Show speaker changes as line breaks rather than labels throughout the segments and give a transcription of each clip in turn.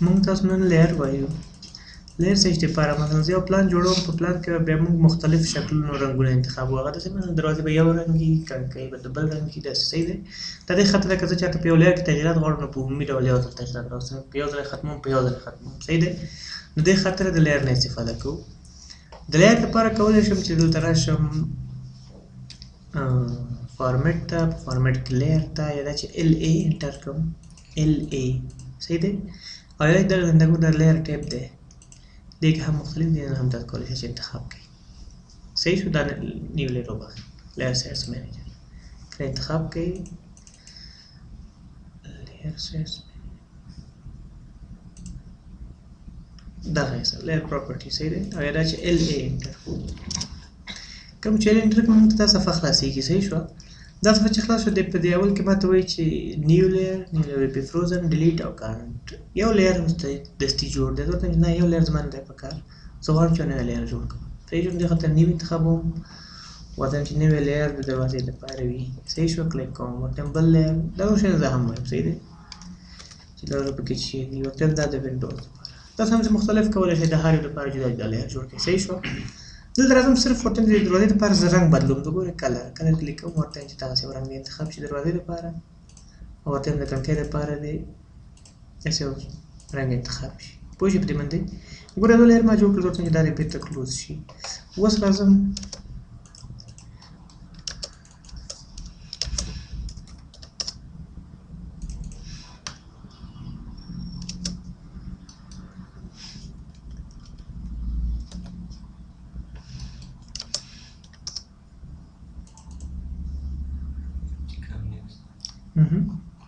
موږ تاسو نن لیر وایو. لیر څه شي لپاره؟ مثلا زه یو پلان جوړوم، په پلان کې بیا موږ مختلف شکلونه رنګونه انتخابوو. هغه داسې مثلا دروازې به یو رنګ وي، کړکۍ به د بل رنګ وي. داسې صحیح دی. د دې خاطر که زه چاته په یو لیر کې تغییرات غواړم نو په عمومي ډول یو ځل تغییرات راوستم، په یو ځل یې ختموم، په یو ځل یې ختموم. صحیح دی. نو دې خاطر د لیر نه استفاده کوو. د لیر لپاره کولی شم چې دلته راشم فارمیټ ته، په فارمیټ کې لیر ته یا دا چې LA انټر کړم، LA. صحیح دی. او یا دا لیر ټیپ دی، دې کې هم مختلف دي، هم تاسو کولی شئ چې انتخاب کړئ. صحیح شو. دا نیو لیر وبخښئ، لیر سیټس مینیجر کله انتخاب کړئ، لیر سیټس دغه حساب لیر پراپرټي. صحیح دی. او یا دا چې LA انټر کوم چې انټر کوم ته دا صفحه خلاصېږي. صحیح شو. دا صفحه چې خلاص شو د په دې اول کې ماته وایي چې نیو لیر په فروزن ډیلیټ او کارنټ یو لیر دستي جوړ دی. ورته نه یو لیر زما نه دی پکار، زه غواړم چې نوی لیر جوړ کړم. صحیح شو. دې خاطر نیو انتخابوم، ورته چې نوی لیر د دروازې لپاره وي. صحیح شو. کلیک کوم، ورته بل لیر دغه شی زه هم وایم. صحیح دی چې دا پکې چې دي، ورته دا د وینډوز لپاره تاسو هم مختلف کولی شئ د هر یو لپاره جدا جدا لیر جوړ کړئ. صحیح شو. دلته راځم صرف ورته د دروازې لپاره زه رنګ بدلوم. د ګورې کلر کلیک کوم، ورته چې دغسې یو رنګ انتخاب شي دروازې لپاره، او ورته د کړکۍ لپاره دی داسې یو رنګ انتخاب شي. پوه شئ په دې باندې. ګوره یو لیر ما جوړ کړ، ورته چې دا بیرته کلوز شي. اوس راځم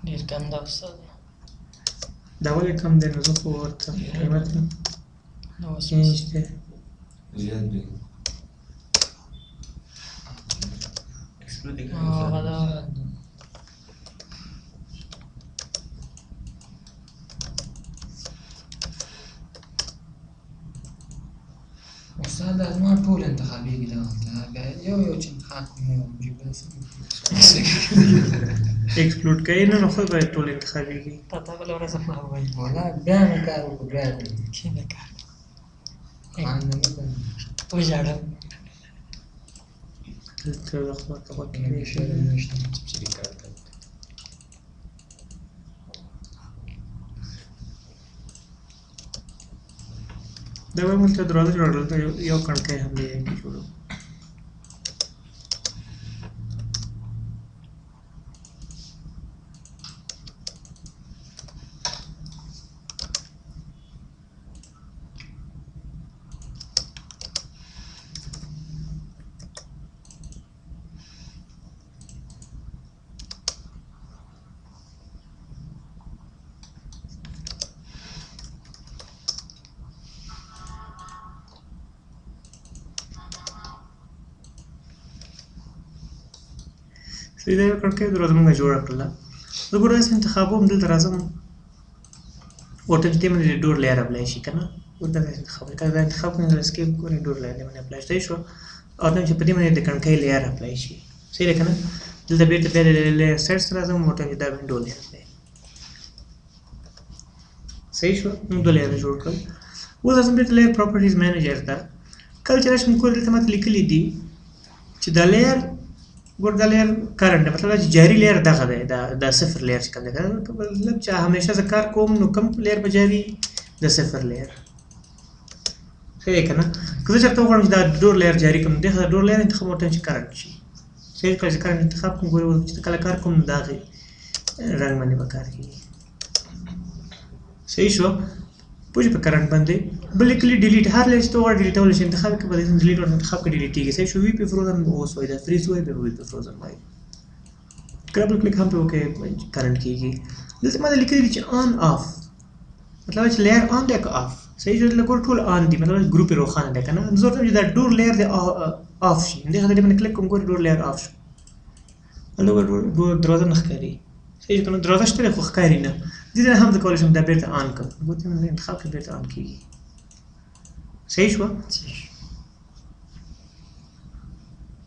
ډېر کم ده استاد.
دا ولې کم دی؟ نو زه خو ورته قیمت چینج دی.
زیات دی.
هغه ده.
استاد دا زما ټول انتخابېږي دغلته، بیا یو یو چې انتخاب کوم یو جیبه
ایکسپلوډ کوي نه نو خو به ټول انتخابېږي.
تا ته بله ورځ ما وویل
والله بیا مې کار وکړو، بیا
کښېنه کار
خانه مه کوم.
وژاړم.
دلته د خوا ته غوږ
نو
کېږي.
شعر نشته.
دا وایم دلته دروازه جوړه کړه، دلته یو کړکۍ هم دی کې جوړو. صحیح دی. یو کړکۍ دروازه موږ جوړه کړله. زه ګوره داسې انتخابوم، دلته راځم ورته چې دې باندې ډور لیر اپلای شي که نه. ورته داسې انتخاب کړئ. که دا انتخاب کړئ نو اسکیپ کړئ، ډور لیر دې باندې اپلای شي. صحیح شو. او چې په دې باندې د کړکۍ لیر اپلای شي. صحیح دی که نه. دلته بېرته بیا د لیر سیټس ته راځم، ورته چې دا وینډو لیر دی. صحیح شو. موږ دوه لیره جوړ کړل. اوس راځم بېرته لیر پراپرټیز مینیجر ته. کله چې راشم ګورئ دلته ماته لیکلي دي چې دا لیر ګور دا لیر کرنټ دی، مطلب دا چې جاري لیر دغه دی، دا صفر لیر چې کوم دی که نه. مطلب چې همیشه زه کار کوم نو کوم لیر به جاري؟ د صفر لیر. ښه دی که نه. که زه چېرته وغواړم چې دا ډور لیر جاري کړم، دې ډور لیر انتخاب ورته چې کرنټ شي. صحیح. کله چې کرنټ انتخاب کوم ګورئ چې کله کار کوم نو د هغې رنګ باندې به کار کېږي. صحیح شو. پوه شئ په کرنټ باندې. بل لیکلي ډیلیټ، هر لیر چې ته وغواړې ډیلیټولی شي انتخاب کړې، په دې ډیلیټ ورته انتخاب کړې ډیلیټېږي. صحیح شو. وي پې فروزن اوس وایي، دا فریز وایي، بیا وي پې فروزن وایي. که ډبل کلیک هم پې وکړئ کرنټ کېږي. دلته ماته لیکلي دي چې آن آف، مطلب چې لیر آن دی که آف. صحیح شو. دلته ګوره ټول آن دي، مطلب ګروپ یې روښانه دی که نه. زه ورته چې دا ډور لیر دی آف شي، دې خاطر دې باندې کلیک کوم، ګورې ډور لیر آف شو. هلته ګوره دروازه نه ښکاري. صحیح که نه. دروازه شته دی خو ښکاري نه. دې نه هم زه کولی شم دا بېرته آن کړم. ګورې مې انتخاب کړم، بېرته آن کېږي. صحیح شوه.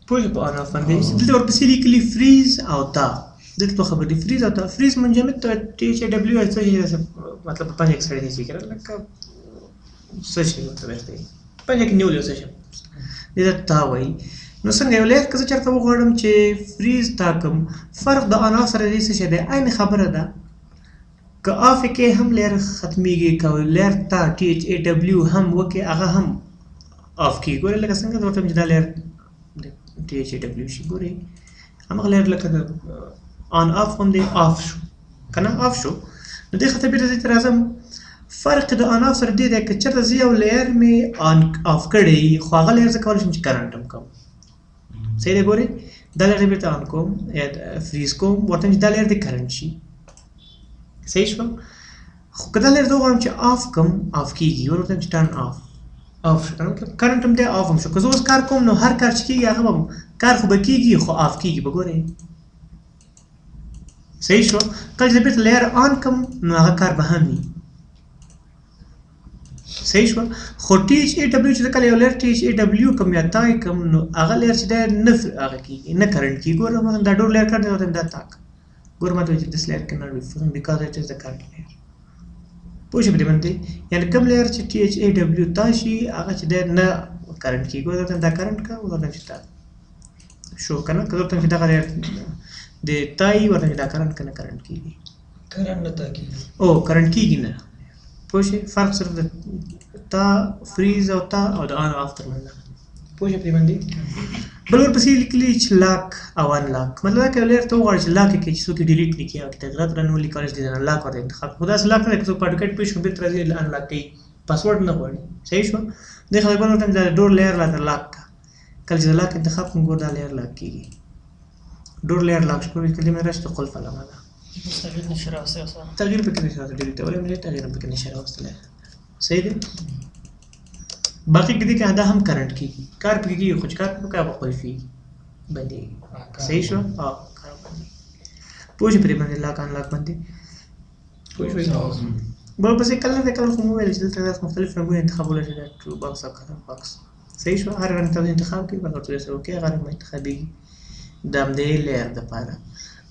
پوه شو په آن آف باندې. دلته ورپسې لیکلي فریز او دا دلته دوه خبرې دي فریز او فریز منجمد ته ټي ایچ ای ډبلیو څه شي مطلب په پنجه کې سړی نشي کړی لکه څه شي ورته ورته پنجه کې نیول څه شي دې ته تا وایي نو څنګه یو لیر که زه چېرته وغواړم چې فریز ټاکم فرق د آن آف سره دې څه شی دی عین خبره ده که آف کې هم لیر ختمیږي که لیر تا ټي ایچ ای ډبلیو هم وکړي هغه هم آف کېږي ګورې لکه څنګه زه ورته وایم چې دا لیر ټي ایچ ای ډبلیو شي ګورې همغه لیر لکه د آن آف غوندې آف شو که نه آف شو نو دې خاطر بېرته دې ته راځم فرق د آن آف سره دې دی که چېرته زه یو لیر مې آن آف کړی خو هغه لیر زه کولی شم چې کرنټ هم کوم صحیح دی ګورې دا لیر بېرته آن کوم یا فریز کوم ورته چې دا لیر دې کرنټ شي صحیح شوه خو که دا لیر زه وغواړم چې آف کړم آف کېږي ورته چې ټرن آف شو مطلب کرنټ هم دی آف هم شو که زه اوس کار کوم نو هر کار چې کېږي هغه به کار خو به کېږي خو آف کېږي به ګورې صحیح شو کله چې زه بېرته لیر آن کړم نو هغه کار به هم وي صحیح شو خو ټي ایچ ای ډبلیو چې کله یو لیر ټي ایچ ای ډبلیو کوم یا تای کوم نو هغه لیر چې دی نه هغه کېږي نه کرنټ کېږي ګوره دا ډور لیر کار دی ورته دا تاک ګوره ماته وایي چې دس لیر cannot be formed because it is the current layer پوه شو په دې باندې یعنې کوم لیر چې ټي ایچ ای ډبلیو تا شي هغه چې دی نه کرنټ کېږي ګوره ورته دا کرنټ کا ورته چې تا شو که نه که ورته چې دغه لیر د تای ورته دا کرنټ که نه کرنټ کېږي
کرنټ نه تا کېږي
او کرنټ کېږي نه پوه شئ فرق صرف د تا فریز او تا او د آن آف ترمنځ ده پوه شئ پرې باندې بل ورپسې لیکلي چې لاک او ان لاک مطلب دا که یو لیر ته وغواړي چې لاک یې کړي چې څوک یې ډیلیټ نه کړي او تغیرات رانولي کولی شي د لاک ورته انتخاب خو داسې لاک نه دی که څوک په اډوکیټ پوه شو بېرته راځي ان لاک کوي پاسورډ نه غواړي صحیح شوه دې خلک به ورته دا ډور لیر راته لاک کړه کله چې د لاک انتخاب کړم ګور دا لیر لاک کېږي ډور لیر لاک شو کله مې راشي د قلف علامه ده
تغییر نشي راوستلی اوس
تغییر پکې نشي راوستلی ډیلیټولی هم دی تغییر هم پکې نشي راوستلی صحیح دی باقي کې دي که دا هم کرنټ کېږي کار پکې کېږي خو چې کار پکې هغه قلفي بندېږي صحیح شو کار بندېږي پوه شو پرې باندې لاک ان لاک باندې پوه شوې بل پسې کلر دی کلر خو مو ویل چې دلته داسې مختلف رنګونه انتخابولی شي دا ټرو باکس او کلر باکس صحیح شو هر رنګ ته انتخاب کوي هغه ورته سره وکړي هغه رنګ به انتخابېږي د همدې لیر دپاره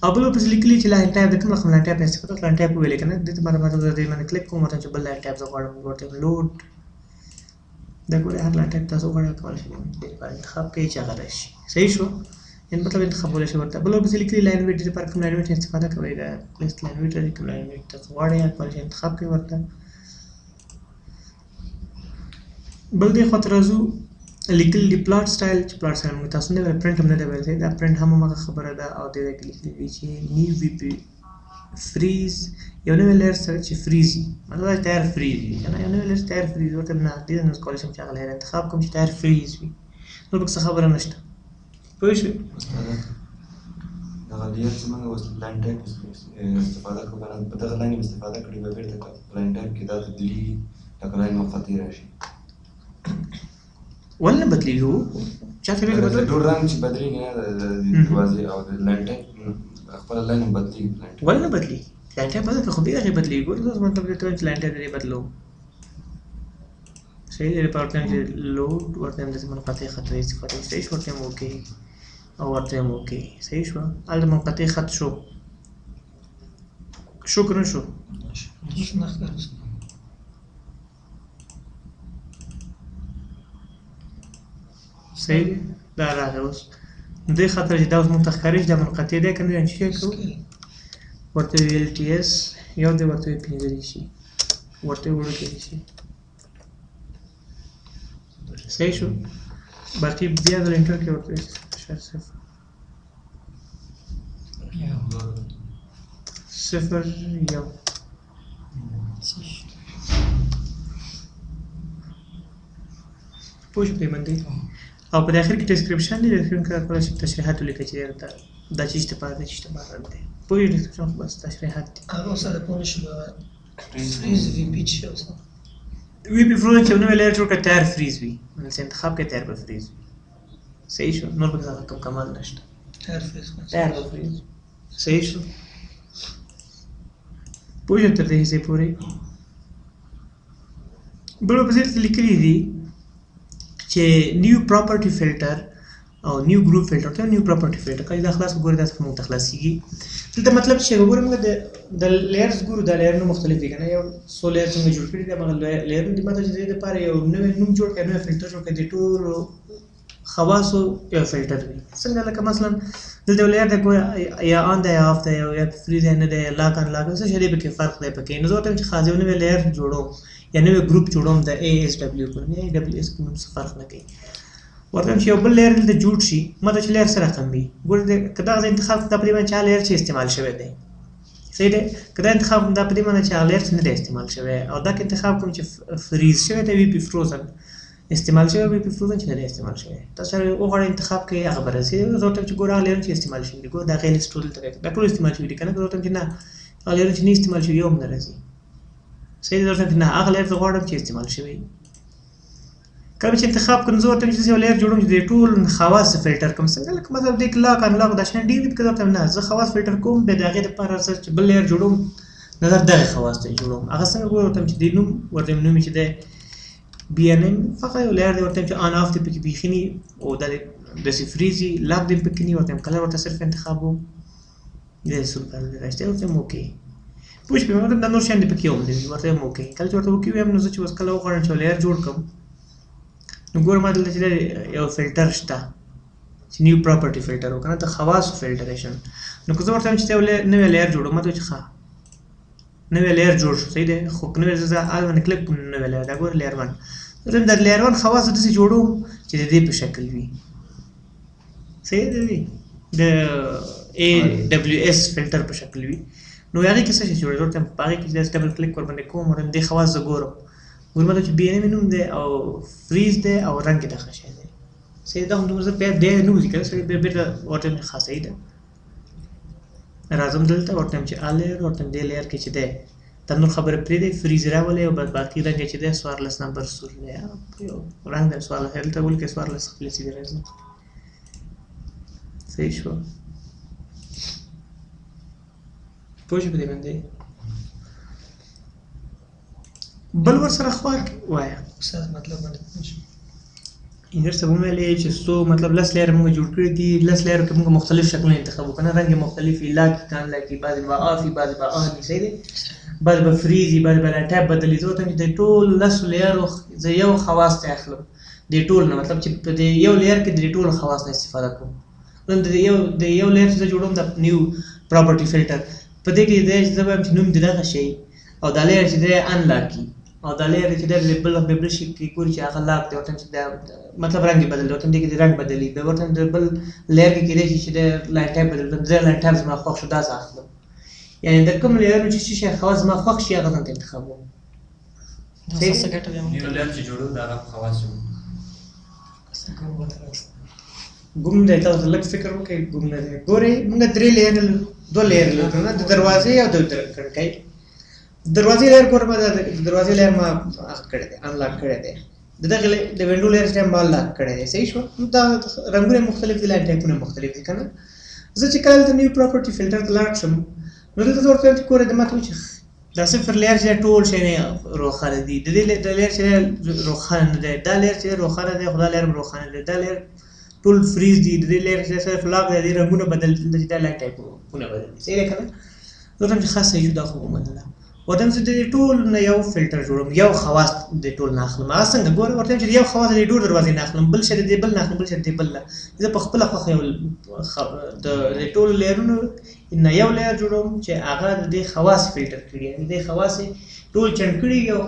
او بل ورپسې لیکلي چې لاین ټایپ د کوم رقم لاین ټایپ نه استفاده لاین ټایپ وویلې که نه دې ته باندې دې باندې کلیک کوم ورته چې بل لاین ټایپ زه غواړم ورته لوډ دا ګورئ هر لاین ټایپ تاسو غواړئ کولی شئ دې لپاره انتخاب کوئ چې هغه راشي صحیح شو یعنې مطلب انتخابولی شئ ورته بل ورپسې لیکلي لاین ویټ دې لپاره کوم لاین ویټ استفاده کوئ دا لیست لاین ویټ راځي کوم لاین ویټ تاسو غواړئ هغه کولی شئ انتخاب کوئ ورته بل دې خواته راځو لیکل دي پلاټ سټایل چې پلاټ سټایل موږ تاسو نه پرنټ هم نه دی ویلی دا پرنټ هم همغه خبره ده او دې ځای کې لیکلي دي چې نیو وي پي فریز یو نوی لیر سره چې فریز وي مطلب دا چې تیار فریز وي که نه یو نوی لیر چې تیار فریز ورته نه دې نه کولی شم چې هغه لیر انتخاب کوم چې تیار فریز وي نور پکې څه خبره نشته پوه شوې
دغه لیر چې موږ اوس لاین ټایپ استفاده کوو که نه په دغه لاین استفاده کړې به بېرته لاین ټایپ کې دا تبدیلېږي لکه لاین مقطع راشي
ولې نه بدلېږي هو چاته ویلي بدل
ډور رنګ چې بدلېږي نه د دروازې او د لاین ټایپ خپله لاین هم بدلېږي
ولې نه بدلېږي لاین ټایپ بدل که خو بې هغې بدلېږي ګورې تاسو مطلب دې ته وایم چې لاین ټایپ دې بدلوم صحیح دی ورته وایم چې لوډ ورته وایم داسې منقطع خط استفاده صحیح شو ورته وایم اوکې او ورته وایم اوکې صحیح شوه هلته منقطع خط شو که نه شو
نه ښکاري
صحیح دی دا راغی اوس نو دې خاطر چې دا اوس موږ ته ښکاري چې دا منقطع دی که نه دی چې شی کوو ورته وي ال ټي اس یو دی ورته وي پنځه دېرشي ورته وي وړوکی شي صحیح شو باقي بیا د انټر کې ورته وي صفر یو پوه شو پرې باندې او په اخر کې ډسکرپشن دی ډسکرپشن کې کولی شئ تشریحات ولیکئ چې دا چیز دپاره دی چې دپاره دی پوه شئ ډسکرپشن خو بس تشریحات دي
هغه اوس د پوه نه شو فریز وي پي چې اوس
وي پي فروزن چې یو نوی لیر جوړ کړه تیار فریز وي چې انتخاب کوي تیار به فریز وي صحیح شو نور پکې هغه کوم کمال نشته
تیار فریز
تیار به فریز صحیح شو پوه شو تر دې حصې پورې بل ورپسې لیکلي دي چې نیو پراپرټي فلټر او نیو ګروپ فلټر ته نیو پراپرټي فلټر کله دا خلاص وګورئ داسې موږ ته خلاصېږي دلته مطلب چې وګورئ موږ د لیرز ګورو دا لیرونه مختلف دي کنه یو سو لیر څنګه جوړ کړي دي هغه لیرونه دي مطلب چې د لپاره یو نوې نوم جوړ کړي نوې فلټر جوړ کړي د ټولو خواصو یو فلټر وي څنګه لکه مثلا دلته لیر د یا آن دی یا آف دی یا فری دی نه دی لاک ان لاک څه شی پکې فرق دی پکې نو زه ته چې خاصه نوې لیر جوړوم یا نوې ګروپ جوړوم د ASW کوم یا AWS کوم څه فرق نه کوي ورته چې یو بل لیر د جوړ شي مطلب چې لیر سره رقم وي ګور د کدا غو انتخاب تقریبا چا لیر چې استعمال شوی دی صحیح دی کدا انتخاب دا تقریبا چې لیر نه دی استعمال شوی او دا انتخاب کوم چې فریز شوی دی وی پی فروزن استعمال شوی وی پی فروزن چې نه استعمال شوی تاسو وګورئ انتخاب کې هغه برسي زه ته چې ګور لیر چې استعمال شوی دی ګور دا غیر سټول ته دا ټول استعمال شوی دی کنه زه ته چې نه لیر چې نه استعمال شوی یو نه راځي صحیح دی چې نه هغه لیر غواړم چې استعمال شوی کله چې انتخاب کوم زه ورته چې یو لیر جوړوم چې د ټول خواص فلټر کوم څنګه لکه مطلب د لاک ان لاک د شان ډیر کده ته نه زه خواص فلټر کوم به دغه لپاره چې بل لیر جوړوم نظر دغه خواص ته جوړوم هغه څنګه ورته چې د نوم ورته نوم چې د بي ان ام فقط یو لیر ورته چې ان اف ته پکې بيخني او د سفريزي لاک د پکې نه ورته کله ورته صرف انتخابو د سوپر راځي ورته موکي پوښ په مطلب د نور شان د پکې هم دی ورته موکي کله چې ورته وکي ویم نو چې وس کله وغواړم چې لیر جوړ کوم نو ګور ما دلته چې یو فلټر شته چې نیو پراپرټي فلټر وکنه ته خواص فلټریشن نو که زه ورته چې نوې لیر جوړوم مته چې ښه نوې لیر جوړ شو صحیح دی خو نوې زه باندې کلیک کوم نوې لیر دا ګور لیر 1 زه د لیر 1 خواص د څه جوړوم چې د دې په شکل وي صحیح دی د AWS فلټر په شکل وي نو هغه کې څه شي جوړ ورته پاره کې د ډبل کلیک ور باندې کوم ورته د خواص زګورم ګورمه چې بي ان نوم دی او فریز دی او رنگ د خشه دی صحیح دا هم زه په دې نو ذکر سره به ورته خاصه ده راځم دلته ورته چې الیر ورته د لیر کې چې ده تنور خبره پرې دی فریز راولې او بعد باقي رنگ چې ده 14 نمبر سور دی یو رنگ د 14 هلته ول کې 14 خپل سي راځي صحیح شو پوه شو په دې باندې بل ور سره خو وایا
استاد مطلب باندې
انګر څه وملې چې سو مطلب لس لیر موږ جوړ کړی دي لس لیر کې موږ مختلف شکلونه انتخاب وکړو رنگ مختلف لاک کان لکه بعض با افي بعض با ان صحیح دي بعض با فریزي بعض با ټاب بدلی زه ته د ټول لس لیر زه یو خواص ته اخلم د ټول نه مطلب چې په یو لیر کې د ټول خواص نه استفاده کوم نو د یو لیر چې جوړوم د نیو پراپرټي فلټر په دې کې د زبم چې نوم دغه شی او د لیر چې د ان لاکی او د لیر چې د بل شي کې ګوري چې هغه لاک دی ورته چې مطلب رنگ بدل ورته دې کې رنگ بدلی به ورته بل لیر کې کېږي چې د لاین ټایپ بدل د لاین ټایپ ما خوښ شو دا ځاخلم یعنی د کوم لیر چې شي خواص ما خوښ شي هغه څنګه انتخابوم
صحیح څه ګټه به
نیو لیر چې جوړو دا خواص شو
ګوم دی تاسو لږ فکر وکړئ ګوم نه دی ګورئ موږ درې لیر دوه لیر لرو نه د دروازې او د کړکۍ دروازې لیر ګورم د دروازې لیر ما کړی دی انلاک کړی دی دغه د وینډو لیر چې ما لاک کړی دی صحیح شو دا رنگونه مختلف دي لاین ټایپونه مختلف دي کنه زه چې کله د نیو پراپرټي فلټر ته لاړ شم نو دلته ورته چې کور د ماته چې دا صفر لیر چې ټول شي نه روخانه دي د دې لیر چې روخانه ده دا لیر چې روخانه ده خدای لیر روخانه ده دا لیر ټول فریز دي د دې لیر چې صرف لاک دي رنگونه بدل دي دا لاین ټایپونه بدل دي صحیح کنه نو ته خاصه یو دا خو مدله ودم چې د ټول نه یو فلټر جوړوم یو خواص د ټول نه اخلم څنګه ګوره ورته چې یو خواص د ټول دروازې نه اخلم بل شي د بل نه اخلم بل شي د بل نه زه په خپل خو د ټول لیرونو نه یو لیر جوړوم چې هغه د خواص فلټر کړي یعنی د خواص ټول چن کړي یو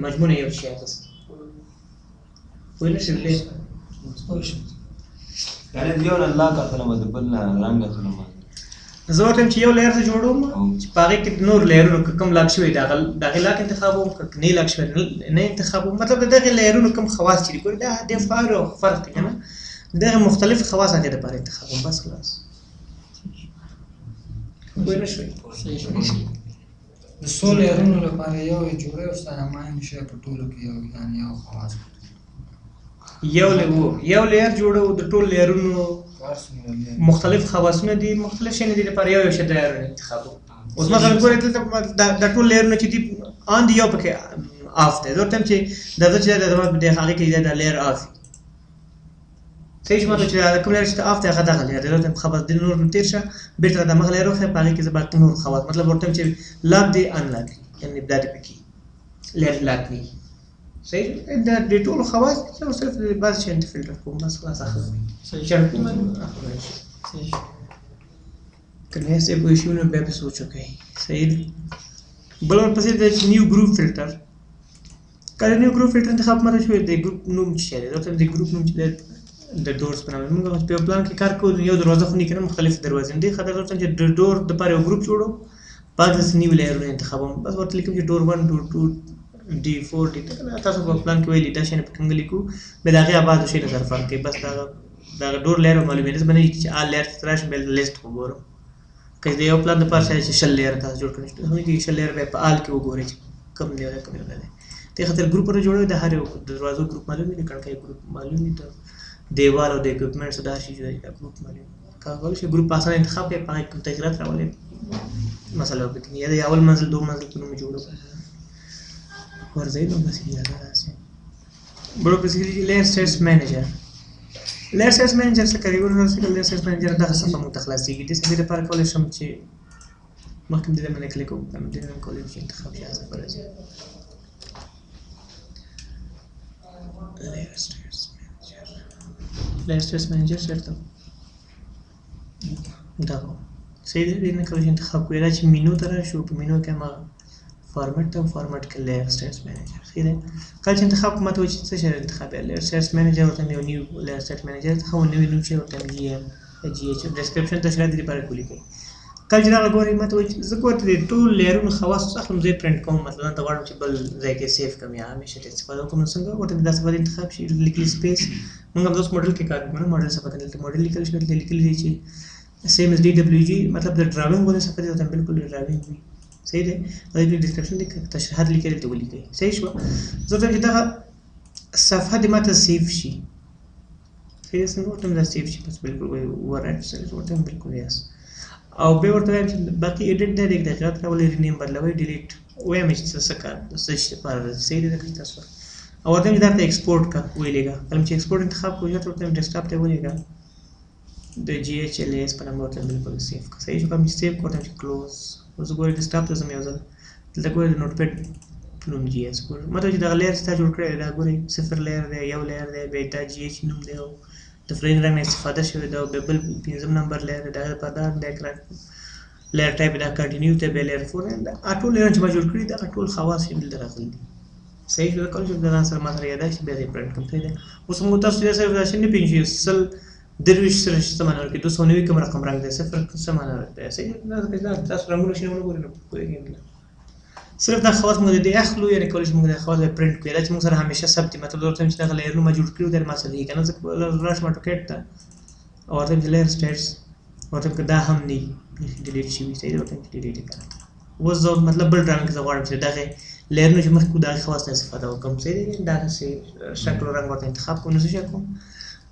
مجموعه یو شی تاسو وینئ چې
یعنی دیو نه لا کتل مده بل نه رنگ کتل مده
زه ورته چې یو لیر جوړوم چې پاره کې نور لیرونو کوم لاک شوی دغه لاک انتخابوم نه لاک شوی نه انتخابوم مطلب دغه لیرونو کوم خواص چې کوي دا د فرق دی کنه دغه مختلف خواص هغه د پاره انتخابوم بس خلاص وای نه شوی
د سول لیرونو لپاره یو جوړه او ستانه ما نشه په ټولو کې یو یعنی یو خواص
یو لیر جوړو د ټول لیرونو مختلف خواصونه دي مختلف شي نه دي لپاره یو شی د انتخابو اوس مثلا ګورئ د ټول لیرونو چې دي ان دی یو پکې اف ده ورته چې د هغه کې د لیر اف صحیح شو مطلب چې کوم لار چې اف ته هغه دغه لار دی خبر د نور نو تیر شه بیرته د مغله روخه په هغه کې باقي نور خواص مطلب ورته چې لاک دی ان لاک یعنی د دې پکې لار لاک دی صحیح دا د ټول خواص چې صرف د بعض شي انت فلټر کوم بس خلاص اخر شرط
صحیح
کنه سه په شي نو به سوچو کوي صحیح بل ورپسې د نیو ګروپ فلټر کله نیو ګروپ فلټر انتخاب مره شوی د ګروپ نوم چې دی دا د ګروپ نوم چې د ډورز په نامه موږ په پلان کې کار کوو یو دروازه خو نه کنه مختلف دروازې دي خاطر ورته چې د ډور د پاره یو ګروپ جوړو بعد د نیو لیئر انتخابوم بس ورته لیکم چې ډور 1 ډور 2 ډي 4 ډي تاسو په پلان کې ویلي دا شنه په کوم لیکو به دا غي آباد شي نظر فرق کوي بس دا ډور لیئر معلومات باندې چې ال لیئر تراش بل لیست وګورم کله د یو پلان د پاره چې شل لیئر تاسو جوړ کړئ نو کې شل لیئر په ال کې وګورئ کم لیئر کم نه ده ته خاطر ګروپ پر جوړو د هر یو دروازو ګروپ معلومي نه کړکې ګروپ معلومي ته دیوال او د اکوپمنټس دا شي جوړي ګروپ معلومي کاغذ شي ګروپ اسانه انتخاب په پای کې تغیرات راولې مثلا په یا د اول منزل دوه منزل په نوم جوړو ورځي نو بس یې راځي بلو په لیئر سټیټس منیجر لیئر سټیټس منیجر څه کوي ورنه چې لیئر سټیټس منیجر دا څه په متخلصيږي د څه لپاره کولای شم چې مخکې دې باندې کلیک وکړم دې کولای شم انتخاب یا څه فرض لیئر سټیټس منیجر چیرته دا صحیح دی نه کوي انتخاب کوي چې مینو تر شو په مینو کې ما فارمټ ته فارمټ کې لیئر سټیټس منیجر صحیح دی کله چې انتخاب کوم ته چې څه شی انتخاب لیئر سټیټس منیجر ورته یو نیو لیئر سټیټس منیجر ته نو نو چې ورته جی ام جی ایچ ډیسکرپشن ته شرایط لپاره کولی کوي کله چې دا غوړې ماته زه کوته دي ټول لیئرونو خواص اخلم زه پرنٹ کوم مثلا ته غواړم چې بل ځای کې سیف کوم یا همیشه ته استفاده کوم څنګه ورته دا څه انتخاب شي لیکل سپیس موږ هم اوس موډل کې کار کوو موډل څه پته دلته موډل لیکل شوی دی لیکل دی چې سیم اس ډي دبليو جي مطلب د ډراوینګ ولې څه پته ته بالکل ډراوینګ وي صحیح دی دا د ډیسکرپشن د تشریحات لیکل ته ولیکي صحیح شو زه ته دا صفحه د ماته سیف شي صحیح څنګه ورته دا سیف شي بس بالکل ورایټ سره ورته بالکل یاس او به ورته وایم چې باقي ایډیټ د دې تغیرات راولې رینیم بدلوي ډیلیټ وایم چې څه کار سچ لپاره صحیح دی تاسو او ورته دا ته ایکسپورټ کا ویلېګا کله چې ایکسپورټ انتخاب کوی ته ورته ډیسکټاپ ته ویلېګا د جی ایچ ال اس په نامه ورته بالکل سیف کا صحیح شو کوم سیف کوته چې کلوز اوس ګورې ډیسکټاپ ته زم یو ځل دلته ګورې نوټ پیډ نوم جی اس ګورې مته چې دا لیئر ستا جوړ کړی دا ګورې صفر لیئر دی یو لیئر دی به دا جی ایچ نوم دی د فرین رنګ استفاده شوی دا بل پنځم نمبر لیئر دا په دا د اکران لیئر ټایپ دا کنټینیو ته به لیئر 4 دا ټول لیئر چې ما جوړ کړی دا ټول خواص یې دلته راغلي دي صحیح شو کله چې دا سره ماته یاد شي به دې پرنٹ کوم ته اوس موږ تاسو یې سره راشي نه پینځي سل درویش سره سمانه کې 290 کوم رقم رنگ دی صفر سمانه دی صحیح دا تاسو رنگونه شنو نه ګورئ نو کوی صرف دا خواص موږ دې اخلو یعنی کولای شو موږ د خواص پرنٹ کړو چې موږ سره همیشه ثبت مطلب ورته چې دا لیئر نو ما جوړ کړو در ما سره یې کنه ځکه راش ما ټوکټ ته او ورته لیئر سټیټس ورته دا هم نه ډیلیټ شي صحیح ورته ډیلیټ کړه وځو مطلب بل ډرام کې غواړم چې دا لیئر نو چې مخ کو دا خواص نه استفاده وکم صحیح دا څه شکل رنگ ورته انتخاب کوو نو څه کوم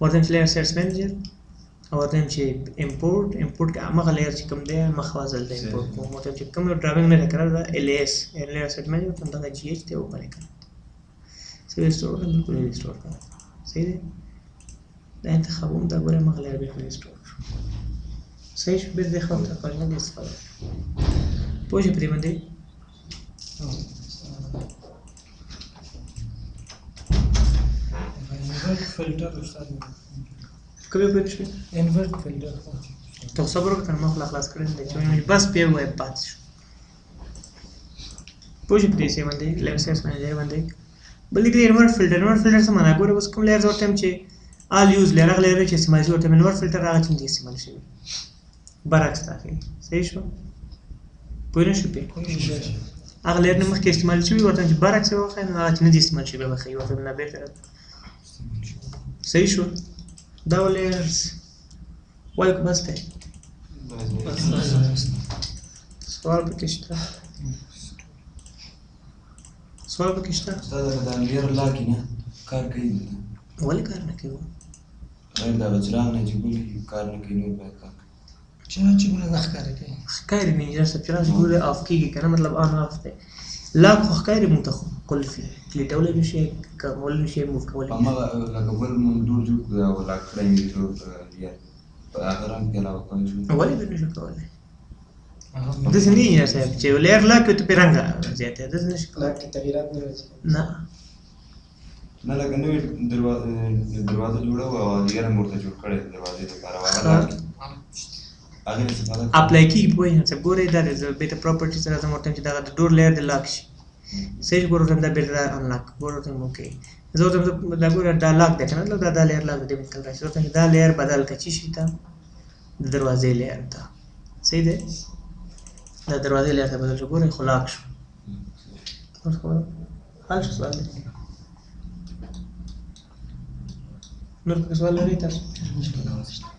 ورته لیئر سټیټس منیجر او ورته چې امپورټ کې هغه لیئر چې کوم دی مخوازل دی امپورټ کوم ورته چې کوم ډرایوینګ نه کړل دا ال اس لیئر سټیټس منیجر ته دا جی ایچ ته اوپن کړه صحیح ریسټور بالکل ریسټور کړه صحیح دی دا انتخابوم دا ګوره مغه لیئر بالکل ریسټور صحیح شو به د خپل کارونه د استفاده پوجي پرې باندې
فلټر استاد
کبه په شي
انورټ فلټر
ته صبر وکړه ما خلاص کړم د چې بس په وای پات شو پوجي پرې سي باندې لیئر سټیټس منیجر باندې بلکې انورټ فلټر څه معنا ګوره اوس کوم لیئر ورته چې آل یوز لیئر هغه لیئر چې استعمال شي ورته انورټ فلټر هغه چې استعمال شي برعکس تاخی صحیح شو پوره شو په هغه لیئر نه مخکې استعمال شي ورته چې برعکس واخلي نو هغه چې نه استعمال شي به خي ورته نه بیرته صحیح شو دا لیئرز وای بس ته سوال پکې شته
استاد دا لیئر لاګي نه کار کوي
ولې کار نه کوي
غیر دا بچران نه چې ګولي کار نه کوي نو باید کار
چې ګوره نه ښکاري کوي
ښکاري نه یې څه چې ګوره اف کېږي کنه مطلب ان اف دی لاک خو ښکاري موږ ته خو قلف وي پلیټولی نشي کمولی نشي موف کولی نشي
هماغه لکه بل موږ ډور جوړ کړو او لاک کړی مې ډور یا په هغه رنګ کې علاوه کولی شو
ولې به نشو کولی
هغه
داسې نه یې صاحب چې لیر لاک وي ته پرې رنګ زیاتی داسې نشي کولی
لاک کې تغییرات نه راځي
نه
نه لکه نوې دروازه جوړه او هغه رنګ ورته جوړ کړی دروازې لپاره هغه لاک هغې استفاده کوو
اپلای کېږي پوه یې صاحب ګورئ دا دی زه بېرته پراپرټي سره راځم ورته وایم چې دغه د ډور لیر د لاک شي صحیح ګورو ورته دا بېرته دا انلاک ګورو ورته وایم اوکې زه ورته وایم دا ګوره دا لاک دی که نه دا لیر لاک دی مثال راشي ورته وایم دا لیر بدل که چی شي ته د دروازې لیر ته صحیح دی دا دروازې لیر ته بدل شو ګورئ خو لاک شو اوس خو حل شو سوال دی نور پکې سوال لرئ تاسو